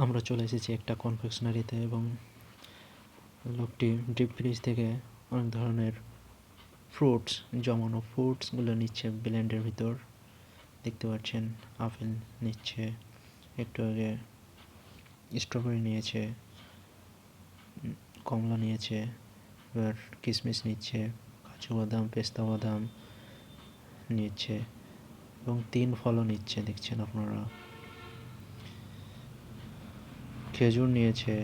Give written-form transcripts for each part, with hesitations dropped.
আমরা চলে এসেছি একটা কনফেকশনারিতে এবং লোকটি ডিপ ফ্রিজ থেকে অনেক ধরনের ফ্রুটস জমানো ফ্রুটসগুলো নিচ্ছে ব্লেন্ডের ভিতর। দেখতে পাচ্ছেন আপেল নিচ্ছে, একটু আগে স্ট্রবেরি নিয়েছে, কমলা নিয়েছে, এবার কিশমিশ নিচ্ছে, কাজু বাদাম পেস্তা বাদাম নিচ্ছে এবং 3 ফলও নিচ্ছে দেখছেন আপনারা। খেজুর নিয়েছে,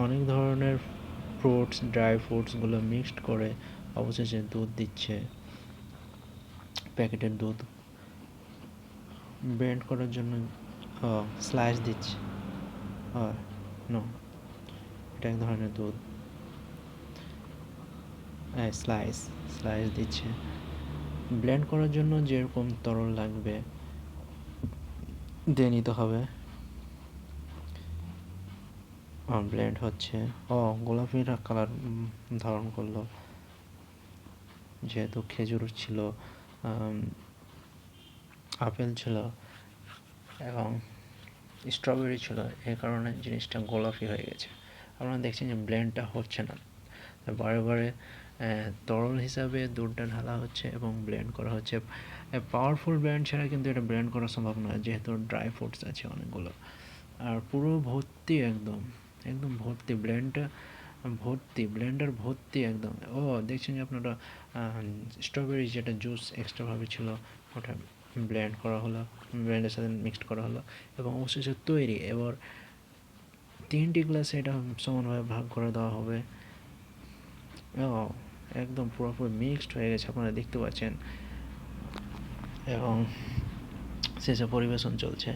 অনেক ধরনের ফ্রুটস ড্রাই ফ্রুটসগুলো মিক্সড করে অবশেষে দুধ দিচ্ছে, প্যাকেটের দুধ ব্লেন্ড করার জন্য স্লাইস দিচ্ছে। নো, এটা এক ধরনের দুধ, স্লাইস দিচ্ছে। ব্লেন্ড করার জন্য যেরকম তরল লাগবে দিয়ে নিতে হবে। ব্লেন্ড হচ্ছে। গোলাপি কালার ধারণ করলো, যেহেতু খেজুর ছিল, আপেল ছিল এবং স্ট্রবেরি ছিল, এই কারণে জিনিসটা গোলাপি হয়ে গেছে। আপনারা দেখছেন যে ব্লেন্ডটা হচ্ছে না, বারে বারে তরল হিসাবে দুধটা ঢালা হচ্ছে এবং ব্লেন্ড করা হচ্ছে। পাওয়ারফুল ব্লেন্ড ছাড়া কিন্তু এটা ব্লেন্ড করা সম্ভব নয়, যেহেতু ড্রাই ফ্রুটস আছে অনেকগুলো। আর পুরো ভর্তি, একদম ভর্তি ব্লেন্ডার ভর্তি একদম। দেখছেন যে আপনারা স্ট্রবেরি যেটা জুস এক্সট্রাভাবে ছিল ওটা ব্লেন্ড করা হলো, ব্লেন্ডের সাথে মিক্সড করা হলো এবং অবশেষে তৈরি। এবার 3টি গ্লাসে এটা সমানভাবে ভাগ করে দেওয়া হবে। একদম পুরোপুরি মিক্সড হয়ে গেছে, আপনারা দেখতে পাচ্ছেন। এবং শেষে পরিবেশন চলছে।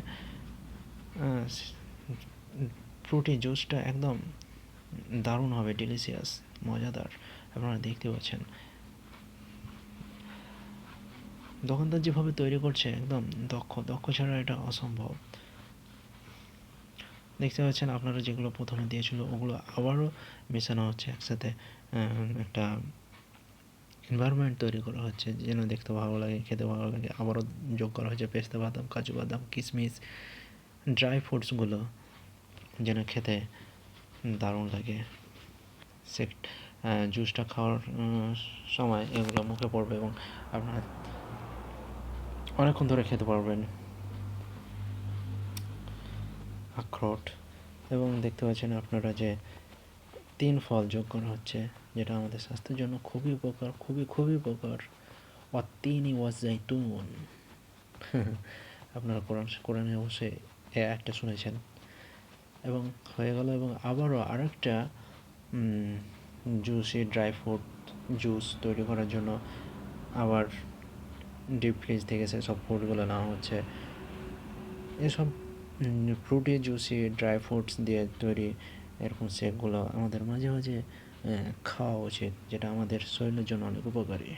ফ্রুটি জুসটা একদম দারুণ হবে, ডিলিশিয়াস, মজাদার, আপনারা দেখতে পাচ্ছেন। দোকানদার যেভাবে তৈরি করছে একদম দক্ষ ছাড়া এটা অসম্ভব। দেখতে পাচ্ছেন আপনারা যেগুলো প্রথমে দিয়েছিল ওগুলো আবারও মেশানো হচ্ছে একসাথে, একটা এনভায়রনমেন্ট তৈরি করা হচ্ছে যেন দেখতে ভালো লাগে, খেতে ভালো লাগে। আবারও যোগ করা হচ্ছে পেস্তা বাদাম, কাজু বাদাম, কিশমিশ, ড্রাই ফ্রুটসগুলো যেন খেতে দারুণ লাগে। জুসটা খাওয়ার সময় এগুলো মুখে পড়বে এবং আপনারা অনেকক্ষণ ধরে খেতে পারবেন। আখরোট এবং দেখতে পাচ্ছেন আপনারা যে 3 ফল যোগ করা হচ্ছে, যেটা আমাদের স্বাস্থ্যের জন্য খুবই উপকার, খুবই উপকার। ওয়াত্তিনি ওয়াজ্জাইতুন আপনারা কোরআনে অবশ্যই এই আয়াতটা শুনেছেন। এবং হয়ে গেল। এবং আবারও আরেকটা জুসি ড্রাই ফ্রুট জুস তৈরি করার জন্য আবার ডিপ ফ্রিজ থেকে সেসব ফ্রুটগুলো নেওয়া হচ্ছে। এসব ফ্রুটি জুসি ড্রাই ফ্রুটস দিয়ে তৈরি এরকম শেকগুলো আমাদের মাঝে মাঝে খাওয়া উচিত, যেটা আমাদের শরীরের জন্য অনেক উপকারী।